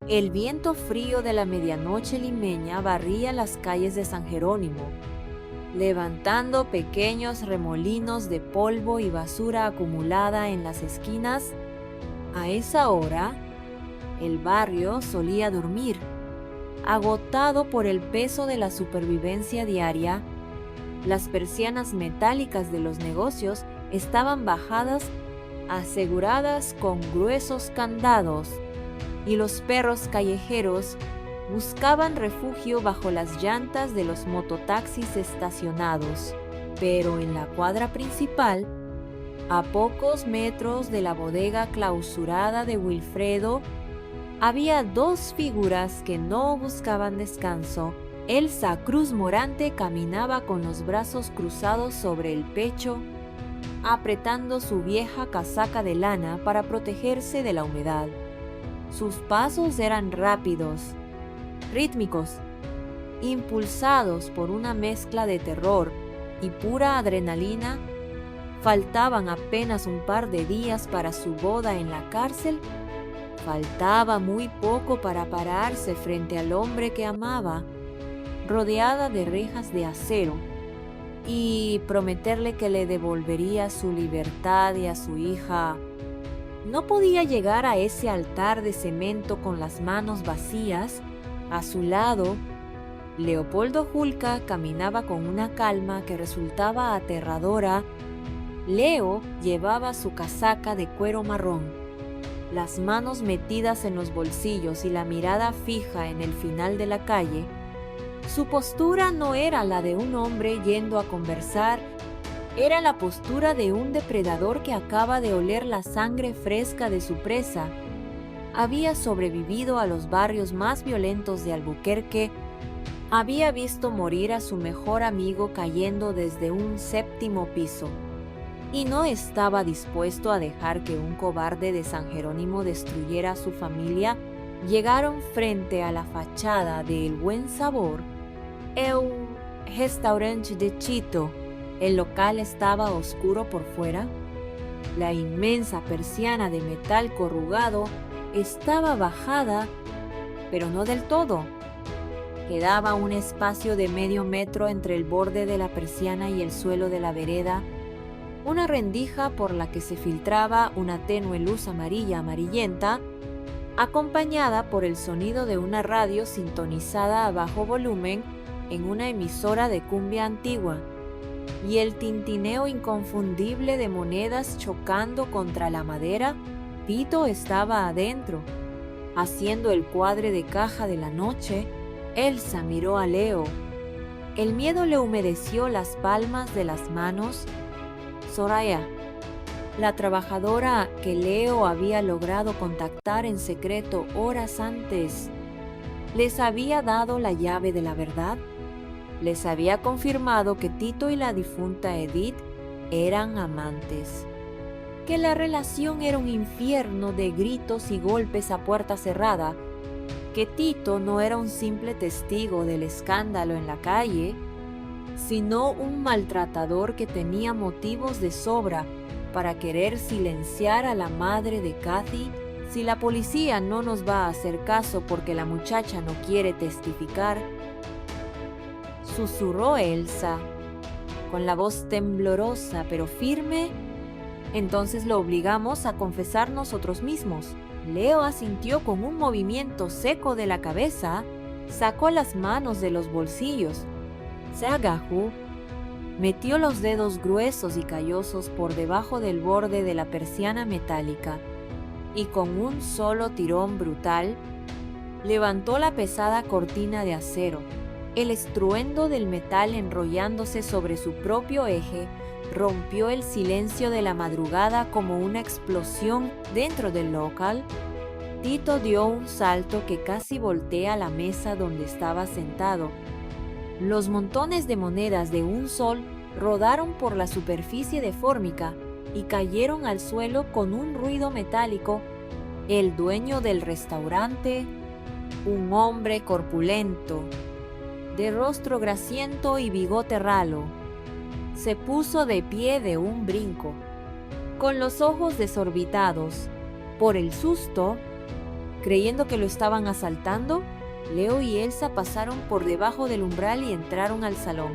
El viento frío de la medianoche limeña barría las calles de San Jerónimo, levantando pequeños remolinos de polvo y basura acumulada en las esquinas. A esa hora, el barrio solía dormir, agotado por el peso de la supervivencia diaria. Las persianas metálicas de los negocios estaban bajadas, aseguradas con gruesos candados, y los perros callejeros buscaban refugio bajo las llantas de los mototaxis estacionados. Pero en la cuadra principal, a pocos metros de la bodega clausurada de Wilfredo, había dos figuras que no buscaban descanso. Elsa Cruz Morante caminaba con los brazos cruzados sobre el pecho, apretando su vieja casaca de lana para protegerse de la humedad. Sus pasos eran rápidos, rítmicos, impulsados por una mezcla de terror y pura adrenalina. Faltaban apenas un par de días para su boda en la cárcel. Faltaba muy poco para pararse frente al hombre que amaba, rodeada de rejas de acero, y prometerle que le devolvería su libertad y a su hija. No podía llegar a ese altar de cemento con las manos vacías. A su lado, Leopoldo Julca caminaba con una calma que resultaba aterradora. Leo llevaba su casaca de cuero marrón, las manos metidas en los bolsillos y la mirada fija en el final de la calle. Su postura no era la de un hombre yendo a conversar, era la postura de un depredador que acaba de oler la sangre fresca de su presa. Había sobrevivido a los barrios más violentos de Albuquerque, había visto morir a su mejor amigo cayendo desde un séptimo piso, y no estaba dispuesto a dejar que un cobarde de San Jerónimo destruyera a su familia. Llegaron frente a la fachada de El Buen Sabor, el restaurante de Chito. El local estaba oscuro por fuera. La inmensa persiana de metal corrugado estaba bajada, pero no del todo. Quedaba un espacio de medio metro entre el borde de la persiana y el suelo de la vereda, una rendija por la que se filtraba una tenue luz amarilla amarillenta, acompañada por el sonido de una radio sintonizada a bajo volumen en una emisora de cumbia antigua, y el tintineo inconfundible de monedas chocando contra la madera. Tito estaba adentro, haciendo el cuadre de caja de la noche. Elsa miró a Leo. El miedo le humedeció las palmas de las manos. Soraya, la trabajadora que Leo había logrado contactar en secreto horas antes, les había dado la llave de la verdad. Les había confirmado que Tito y la difunta Edith eran amantes, que la relación era un infierno de gritos y golpes a puerta cerrada, que Tito no era un simple testigo del escándalo en la calle, sino un maltratador que tenía motivos de sobra para querer silenciar a la madre de Kathy. Si la policía no nos va a hacer caso porque la muchacha no quiere testificar, susurró Elsa, con la voz temblorosa pero firme, entonces lo obligamos a confesar nosotros mismos. Leo asintió con un movimiento seco de la cabeza, sacó las manos de los bolsillos, se agachó, metió los dedos gruesos y callosos por debajo del borde de la persiana metálica y con un solo tirón brutal levantó la pesada cortina de acero. El estruendo del metal enrollándose sobre su propio eje rompió el silencio de la madrugada como una explosión dentro del local. Tito dio un salto que casi voltea la mesa donde estaba sentado. Los montones de monedas de un sol rodaron por la superficie de fórmica y cayeron al suelo con un ruido metálico. El dueño del restaurante, un hombre corpulento, de rostro grasiento y bigote ralo, se puso de pie de un brinco, con los ojos desorbitados por el susto. Creyendo que lo estaban asaltando, Leo y Elsa pasaron por debajo del umbral y entraron al salón,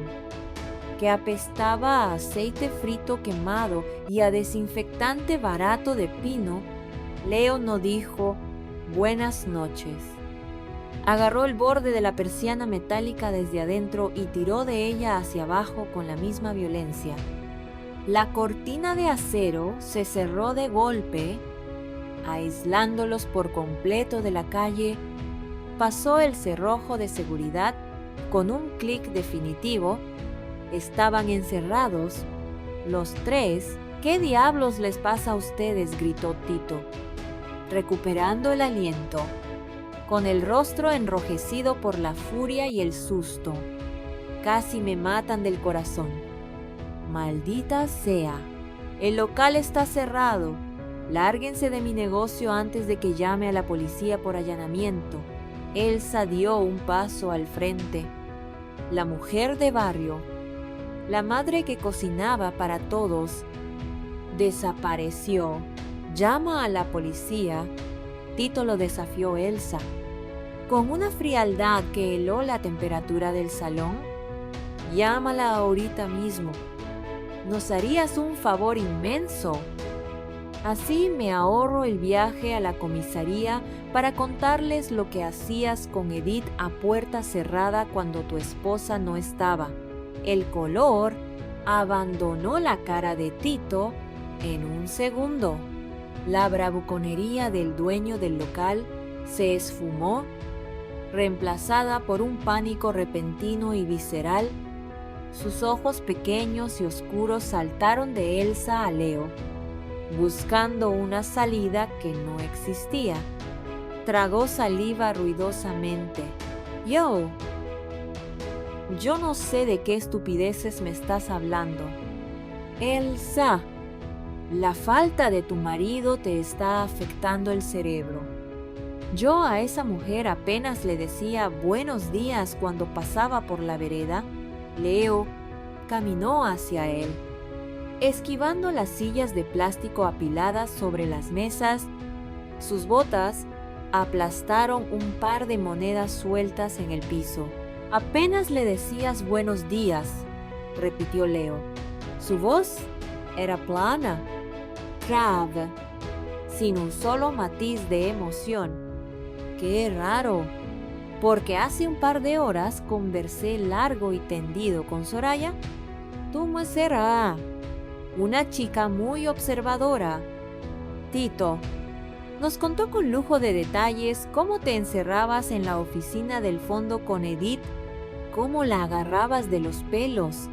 que apestaba a aceite frito quemado y a desinfectante barato de pino. Leo no dijo buenas noches. Agarró el borde de la persiana metálica desde adentro y tiró de ella hacia abajo con la misma violencia. La cortina de acero se cerró de golpe, aislándolos por completo de la calle. Pasó el cerrojo de seguridad con un clic definitivo. Estaban encerrados, los tres. ¿Qué diablos les pasa a ustedes?, gritó Tito, recuperando el aliento, con el rostro enrojecido por la furia y el susto. Casi me matan del corazón. Maldita sea. El local está cerrado. Lárguense de mi negocio antes de que llame a la policía por allanamiento. Elsa dio un paso al frente. La mujer de barrio, la madre que cocinaba para todos, desapareció. Llama a la policía. Tito lo desafió Elsa, con una frialdad que heló la temperatura del salón. Llámala ahorita mismo. Nos harías un favor inmenso. Así me ahorro el viaje a la comisaría para contarles lo que hacías con Edith a puerta cerrada cuando tu esposa no estaba. El color abandonó la cara de Tito en un segundo. La bravuconería del dueño del local se esfumó, reemplazada por un pánico repentino y visceral. Sus ojos pequeños y oscuros saltaron de Elsa a Leo, buscando una salida que no existía. Tragó saliva ruidosamente. Yo no sé de qué estupideces me estás hablando. Elsa, la falta de tu marido te está afectando el cerebro. Yo a esa mujer apenas le decía buenos días cuando pasaba por la vereda. Leo caminó hacia él, esquivando las sillas de plástico apiladas sobre las mesas. Sus botas aplastaron un par de monedas sueltas en el piso. Apenas le decías buenos días, repitió Leo. Su voz era plana, grave, sin un solo matiz de emoción. ¡Qué raro! Porque hace un par de horas conversé largo y tendido con Soraya. Tú me serás una chica muy observadora. Tito nos contó con lujo de detalles cómo te encerrabas en la oficina del fondo con Edith, cómo la agarrabas de los pelos,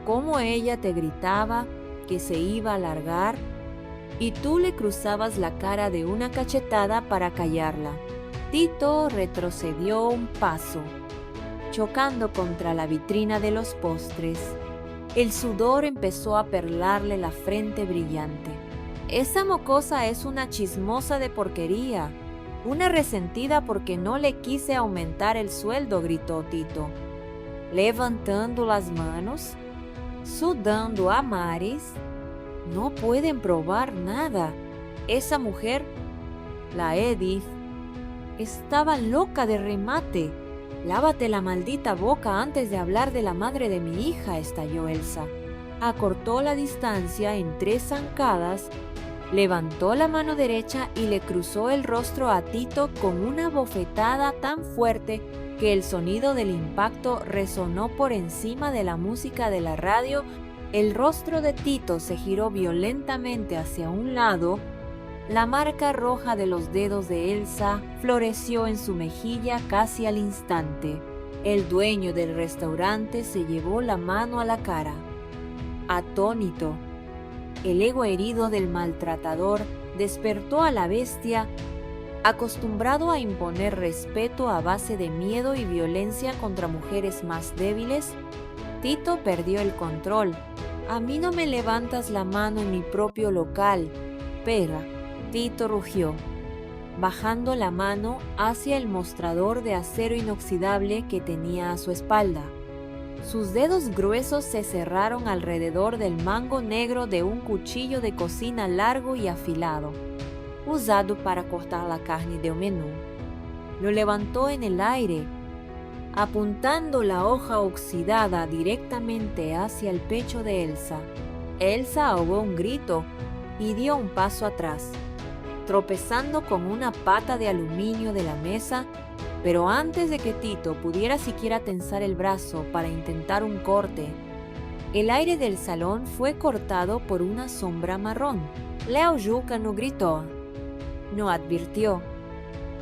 cómo ella te gritaba que se iba a largar y tú le cruzabas la cara de una cachetada para callarla. Tito retrocedió un paso, chocando contra la vitrina de los postres. El sudor empezó a perlarle la frente brillante. Esa mocosa es una chismosa de porquería, una resentida porque no le quise aumentar el sueldo, gritó Tito, levantando las manos, sudando a mares. No pueden probar nada. Esa mujer, la Edith, estaba loca de remate. Lávate la maldita boca antes de hablar de la madre de mi hija, estalló Elsa. Acortó la distancia en 3 zancadas, levantó la mano derecha y le cruzó el rostro a Tito con una bofetada tan fuerte que el sonido del impacto resonó por encima de la música de la radio. El rostro de Tito se giró violentamente hacia un lado. La marca roja de los dedos de Elsa floreció en su mejilla casi al instante. El dueño del restaurante se llevó la mano a la cara, atónito. El ego herido del maltratador despertó a la bestia, acostumbrado a imponer respeto a base de miedo y violencia contra mujeres más débiles. Tito perdió el control. A mí no me levantas la mano en mi propio local, perra. Tito rugió, bajando la mano hacia el mostrador de acero inoxidable que tenía a su espalda. Sus dedos gruesos se cerraron alrededor del mango negro de un cuchillo de cocina largo y afilado. usado para cortar la carne del menú. Lo levantó en el aire, apuntando la hoja oxidada directamente hacia el pecho de Elsa. Elsa ahogó un grito y dio un paso atrás, tropezando con una pata de aluminio de la mesa, pero antes de que Tito pudiera siquiera tensar el brazo para intentar un corte, el aire del salón fue cortado por una sombra marrón. Leo Yuca no gritó, no advirtió.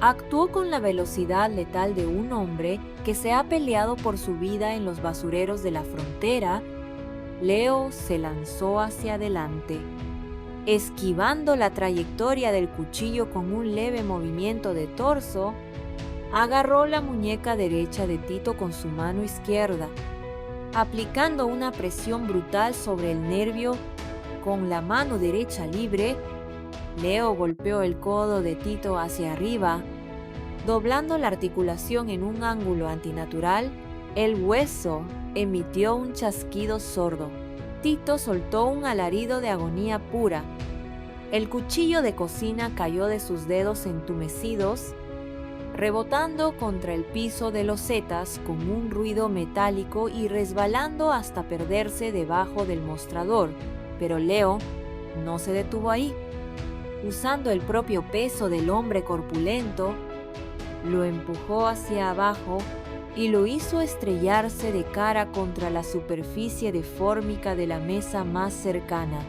Actuó con la velocidad letal de un hombre que se ha peleado por su vida en los basureros de la frontera. Leo se lanzó hacia adelante, esquivando la trayectoria del cuchillo con un leve movimiento de torso. Agarró la muñeca derecha de Tito con su mano izquierda, aplicando una presión brutal sobre el nervio. Con la mano derecha libre, Leo golpeó el codo de Tito hacia arriba, doblando la articulación en un ángulo antinatural. El hueso emitió un chasquido sordo. Tito soltó un alarido de agonía pura. El cuchillo de cocina cayó de sus dedos entumecidos, rebotando contra el piso de losetas con un ruido metálico y resbalando hasta perderse debajo del mostrador. Pero Leo no se detuvo ahí. Usando el propio peso del hombre corpulento, lo empujó hacia abajo y lo hizo estrellarse de cara contra la superficie deformica de la mesa más cercana.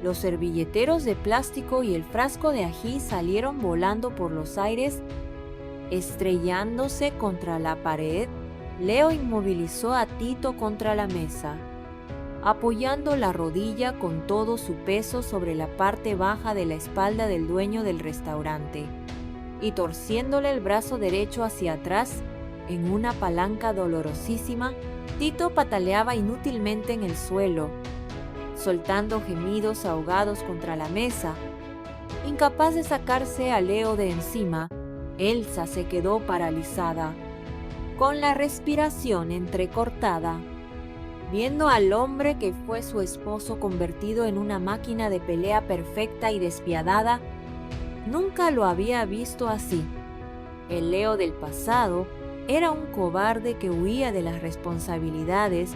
Los servilleteros de plástico y el frasco de ají salieron volando por los aires, estrellándose contra la pared. Leo inmovilizó a Tito contra la mesa, apoyando la rodilla con todo su peso sobre la parte baja de la espalda del dueño del restaurante y torciéndole el brazo derecho hacia atrás en una palanca dolorosísima. Tito pataleaba inútilmente en el suelo, soltando gemidos ahogados contra la mesa. Incapaz de sacarse a Leo de encima, Elsa se quedó paralizada, con la respiración entrecortada, viendo al hombre que fue su esposo convertido en una máquina de pelea perfecta y despiadada. Nunca lo había visto así. El Leo del pasado era un cobarde que huía de las responsabilidades.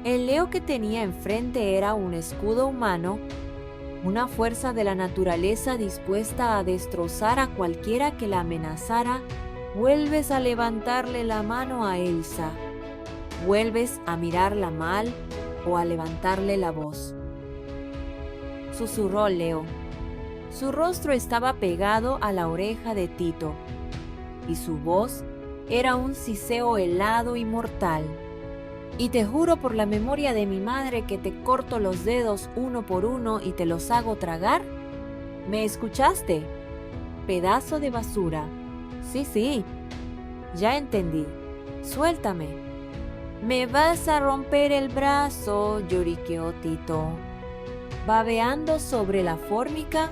El Leo que tenía enfrente era un escudo humano, una fuerza de la naturaleza dispuesta a destrozar a cualquiera que la amenazara. Vuelves a levantarle la mano a Elsa. Vuelves a mirarla mal o a levantarle la voz. Susurró Leo. Su rostro estaba pegado a la oreja de Tito, y su voz era un siseo helado y mortal. Y te juro por la memoria de mi madre que te corto los dedos uno por uno y te los hago tragar. ¿Me escuchaste? Pedazo de basura. Sí, ya entendí. Suéltame. Me vas a romper el brazo, lloriqueó Tito, babeando sobre la fórmica.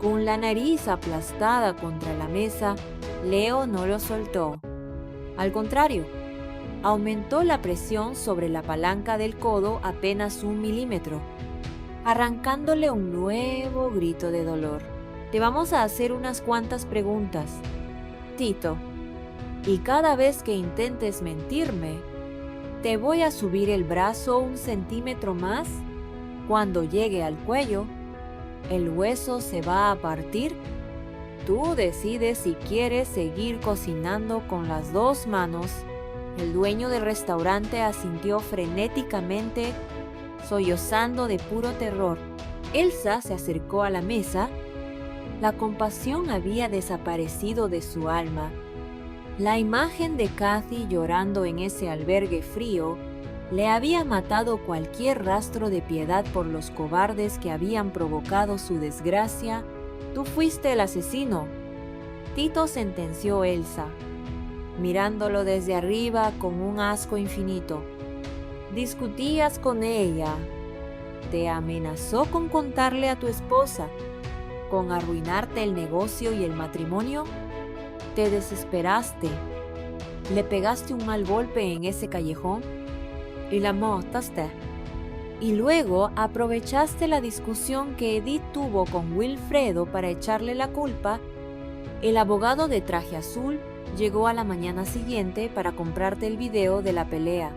Con la nariz aplastada contra la mesa, Leo no lo soltó. Al contrario, aumentó la presión sobre la palanca del codo apenas 1 milímetro, arrancándole un nuevo grito de dolor. Te vamos a hacer unas cuantas preguntas, Tito, y cada vez que intentes mentirme, te voy a subir el brazo 1 centímetro más. Cuando llegue al cuello, el hueso se va a partir. Tú decides si quieres seguir cocinando con las 2 manos. El dueño del restaurante asintió frenéticamente, sollozando de puro terror. Elsa se acercó a la mesa. La compasión había desaparecido de su alma. La imagen de Kathy llorando en ese albergue frío le había matado cualquier rastro de piedad por los cobardes que habían provocado su desgracia. Tú fuiste el asesino, Tito, sentenció Elsa, mirándolo desde arriba con un asco infinito. Discutías con ella, te amenazó con contarle a tu esposa, con arruinarte el negocio y el matrimonio. Te desesperaste, le pegaste un mal golpe en ese callejón y la mataste. Y luego aprovechaste la discusión que Edith tuvo con Wilfredo para echarle la culpa. El abogado de traje azul llegó a la mañana siguiente para comprarte el video de la pelea.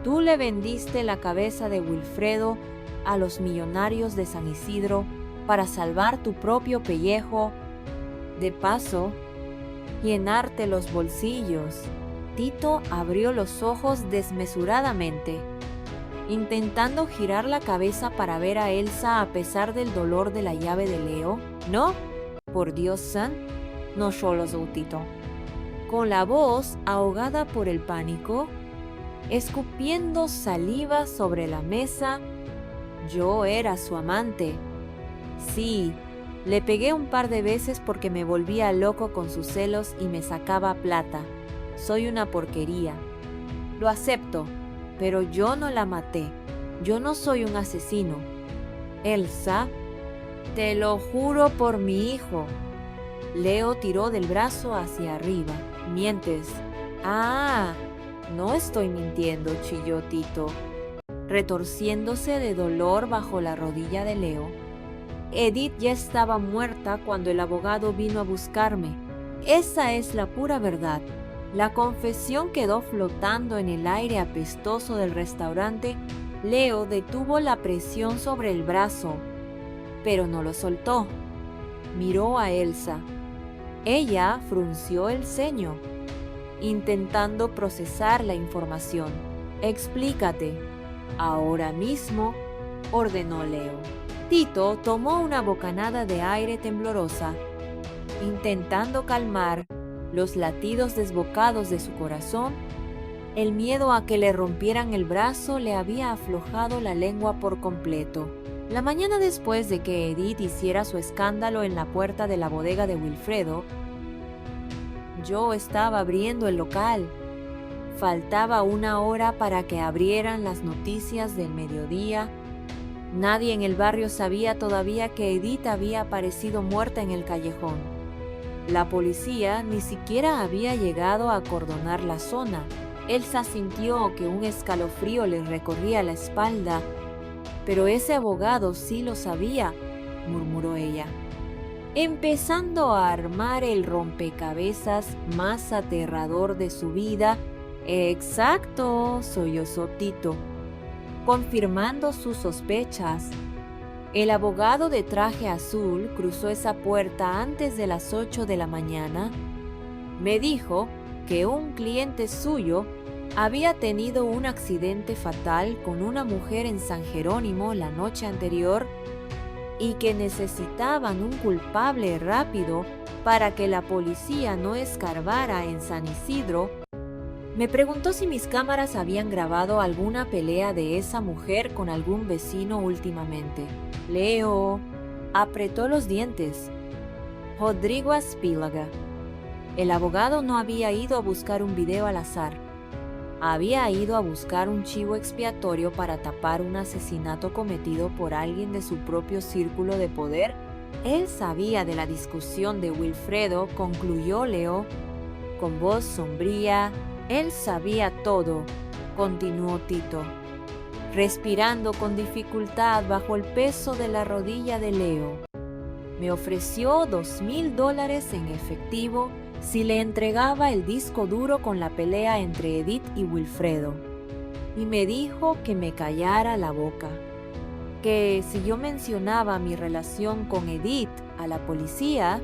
Tú le vendiste la cabeza de Wilfredo a los millonarios de San Isidro para salvar tu propio pellejo. De paso, llenarte los bolsillos. Tito abrió los ojos desmesuradamente, intentando girar la cabeza para ver a Elsa a pesar del dolor de la llave de Leo. No, por Dios san, no solo Tito. Con la voz ahogada por el pánico, escupiendo saliva sobre la mesa, yo era su amante. Sí, le pegué un par de veces porque me volvía loco con sus celos y me sacaba plata. Soy una porquería. Lo acepto, pero yo no la maté. Yo no soy un asesino. Elsa, te lo juro por mi hijo. Leo tiró del brazo hacia arriba. Mientes. Ah, no estoy mintiendo, chilló Tito, retorciéndose de dolor bajo la rodilla de Leo. Edith ya estaba muerta cuando el abogado vino a buscarme. Esa es la pura verdad. La confesión quedó flotando en el aire apestoso del restaurante. Leo detuvo la presión sobre el brazo, pero no lo soltó. Miró a Elsa. Ella frunció el ceño, intentando procesar la información. Explícate. Ahora mismo, ordenó Leo. Tito tomó una bocanada de aire temblorosa, intentando calmar los latidos desbocados de su corazón. El miedo a que le rompieran el brazo le había aflojado la lengua por completo. La mañana después de que Edith hiciera su escándalo en la puerta de la bodega de Wilfredo, yo estaba abriendo el local. Faltaba una hora para que abrieran las noticias del mediodía. Nadie en el barrio sabía todavía que Edith había aparecido muerta en el callejón. La policía ni siquiera había llegado a acordonar la zona. Elsa sintió que un escalofrío le recorría la espalda. Pero ese abogado sí lo sabía, murmuró ella, empezando a armar el rompecabezas más aterrador de su vida. Exacto, sollozó Tito, confirmando sus sospechas. El abogado de traje azul cruzó esa puerta antes de las 8 de la mañana. Me dijo que un cliente suyo había tenido un accidente fatal con una mujer en San Jerónimo la noche anterior y que necesitaban un culpable rápido para que la policía no escarbara en San Isidro. Me preguntó si mis cámaras habían grabado alguna pelea de esa mujer con algún vecino últimamente. Leo apretó los dientes. Rodrigo Aspílaga. El abogado no había ido a buscar un video al azar. Había ido a buscar un chivo expiatorio para tapar un asesinato cometido por alguien de su propio círculo de poder. Él sabía de la discusión de Wilfredo, concluyó Leo, con voz sombría. Él sabía todo, continuó Tito, respirando con dificultad bajo el peso de la rodilla de Leo. Me ofreció $2,000 en efectivo si le entregaba el disco duro con la pelea entre Edith y Wilfredo, y me dijo que me callara la boca, que si yo mencionaba mi relación con Edith a la policía,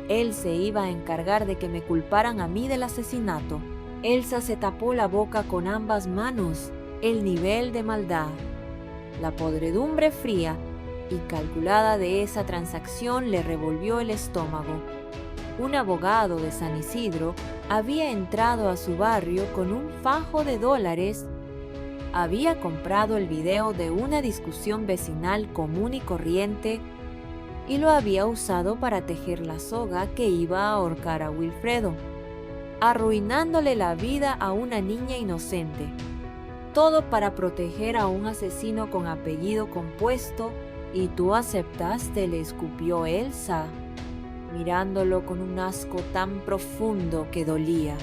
él se iba a encargar de que me culparan a mí del asesinato. Elsa se tapó la boca con ambas manos. El nivel de maldad, la podredumbre fría y calculada de esa transacción le revolvió el estómago. Un abogado de San Isidro había entrado a su barrio con un fajo de $. Había comprado el video de una discusión vecinal común y corriente y lo había usado para tejer la soga que iba a ahorcar a Wilfredo, arruinándole la vida a una niña inocente. Todo para proteger a un asesino con apellido compuesto. ¿Y tú aceptaste?, le escupió Elsa, mirándolo con un asco tan profundo que dolía.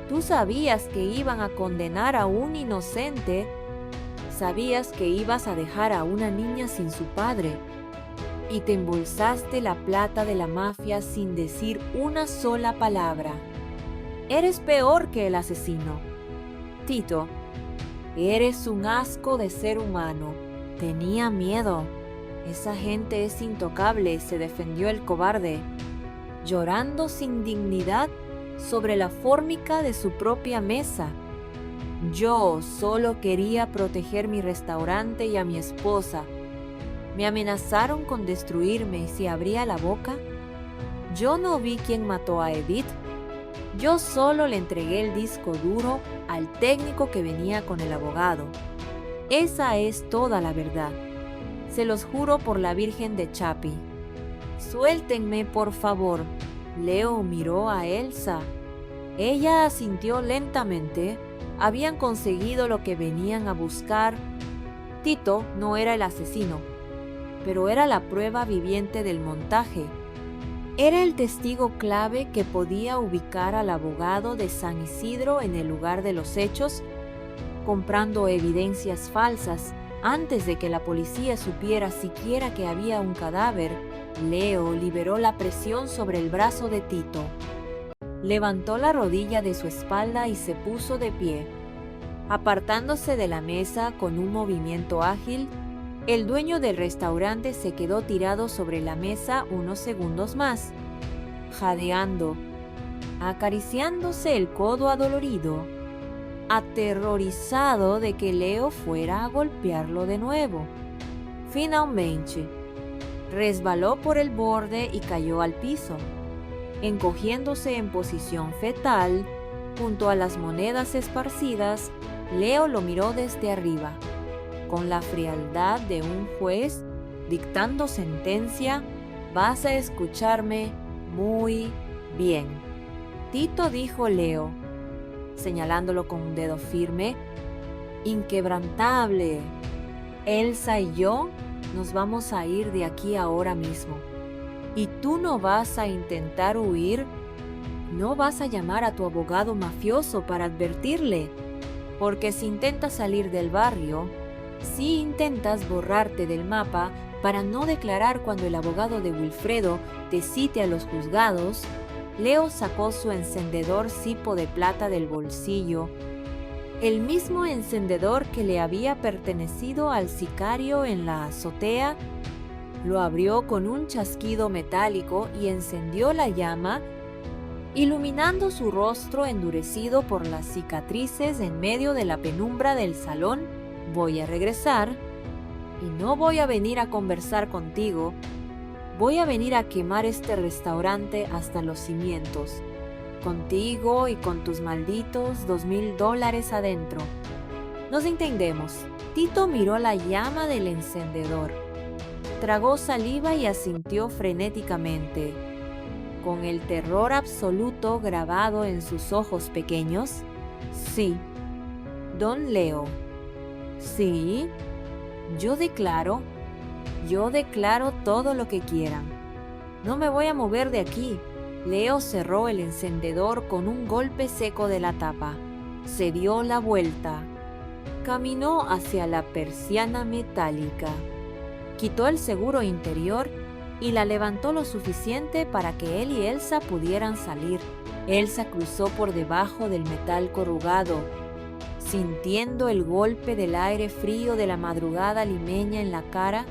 Tú sabías que iban a condenar a un inocente. sabías que ibas a dejar a una niña sin su padre y te embolsaste la plata de la mafia sin decir una sola palabra. Eres peor que el asesino. Tito, eres un asco de ser humano. Tenía miedo. Esa gente es intocable, se defendió el cobarde, llorando sin dignidad sobre la fórmica de su propia mesa. Yo solo quería proteger mi restaurante y a mi esposa. Me amenazaron con destruirme si abría la boca. Yo no vi quién mató a Edith. Yo solo le entregué el disco duro al técnico que venía con el abogado. Esa es toda la verdad. Se los juro por la Virgen de Chapi. Suéltenme, por favor. Leo miró a Elsa. Ella asintió lentamente. Habían conseguido lo que venían a buscar. Tito no era el asesino, pero era la prueba viviente del montaje. Era el testigo clave que podía ubicar al abogado de San Isidro en el lugar de los hechos, comprando evidencias falsas antes de que la policía supiera siquiera que había un cadáver. Leo liberó la presión sobre el brazo de Tito. Levantó la rodilla de su espalda y se puso de pie. Apartándose de la mesa con un movimiento ágil, el dueño del restaurante se quedó tirado sobre la mesa unos segundos más, jadeando, acariciándose el codo adolorido, aterrorizado de que Leo fuera a golpearlo de nuevo. Finalmente, resbaló por el borde y cayó al piso. Encogiéndose en posición fetal, junto a las monedas esparcidas, Leo lo miró desde arriba, con la frialdad de un juez dictando sentencia. Vas a escucharme muy bien. Tito, dijo Leo, señalándolo con un dedo firme, inquebrantable. Elsa y yo nos vamos a ir de aquí ahora mismo. Y tú no vas a intentar huir. No vas a llamar a tu abogado mafioso para advertirle, porque si intentas salir del barrio, si intentas borrarte del mapa para no declarar cuando el abogado de Wilfredo te cite a los juzgados. Leo sacó su encendedor cipo de plata del bolsillo, el mismo encendedor que le había pertenecido al sicario en la azotea. Lo abrió con un chasquido metálico y encendió la llama, iluminando su rostro endurecido por las cicatrices en medio de la penumbra del salón. Voy a regresar y no voy a venir a conversar contigo. Voy a venir a quemar este restaurante hasta los cimientos, contigo y con tus malditos $2,000 adentro. Nos entendemos. Tito miró la llama del encendedor. Tragó saliva y asintió frenéticamente, con el terror absoluto grabado en sus ojos pequeños. Sí, don Leo. Sí, yo declaro todo lo que quieran. No me voy a mover de aquí. Leo cerró el encendedor con un golpe seco de la tapa. Se dio la vuelta. Caminó hacia la persiana metálica. Quitó el seguro interior y la levantó lo suficiente para que él y Elsa pudieran salir. Elsa cruzó por debajo del metal corrugado, sintiendo el golpe del aire frío de la madrugada limeña en la cara.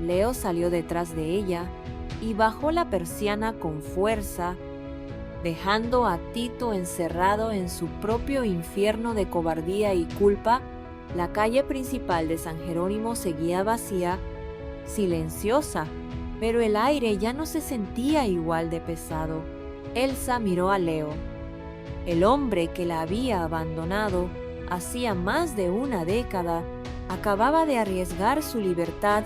Leo salió detrás de ella y bajó la persiana con fuerza, dejando a Tito encerrado en su propio infierno de cobardía y culpa. La calle principal de San Jerónimo seguía vacía, silenciosa, pero el aire ya no se sentía igual de pesado. Elsa miró a Leo. El hombre que la había abandonado hacía más de una década acababa de arriesgar su libertad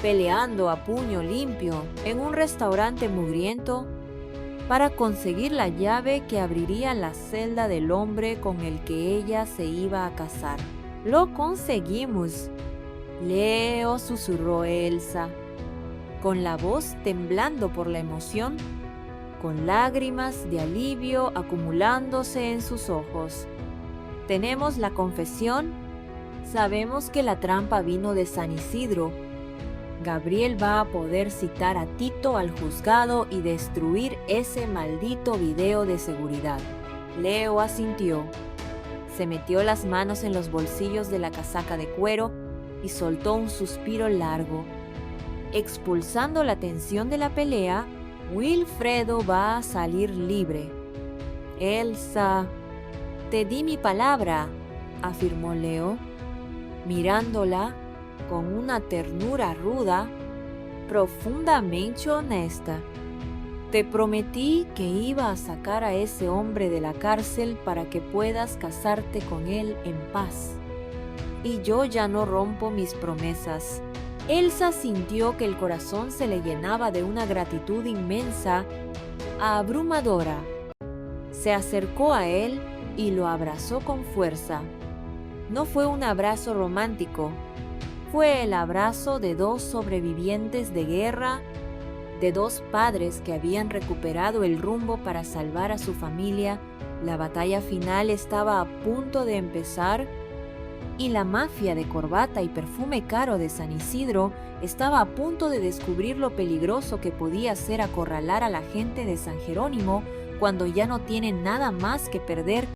peleando a puño limpio en un restaurante mugriento para conseguir la llave que abriría la celda del hombre con el que ella se iba a casar. «Lo conseguimos», Leo, susurró Elsa, con la voz temblando por la emoción, con lágrimas de alivio acumulándose en sus ojos. «Tenemos la confesión Sabemos que la trampa vino de San Isidro. Gabriel va a poder citar a Tito al juzgado y destruir ese maldito video de seguridad. Leo asintió. Se metió las manos en los bolsillos de la casaca de cuero y soltó un suspiro largo. Expulsando la tensión de la pelea, Wilfredo va a salir libre. Elsa, te di mi palabra, afirmó Leo, mirándola con una ternura ruda, profundamente honesta. Te prometí que iba a sacar a ese hombre de la cárcel para que puedas casarte con él en paz. Y yo ya no rompo mis promesas. Elsa sintió que el corazón se le llenaba de una gratitud inmensa, abrumadora. Se acercó a él y lo abrazó con fuerza. No fue un abrazo romántico, fue el abrazo de dos sobrevivientes de guerra, de dos padres que habían recuperado el rumbo para salvar a su familia. La batalla final estaba a punto de empezar y la mafia de corbata y perfume caro de San Isidro estaba a punto de descubrir lo peligroso que podía ser acorralar a la gente de San Jerónimo cuando ya no tienen nada más que perder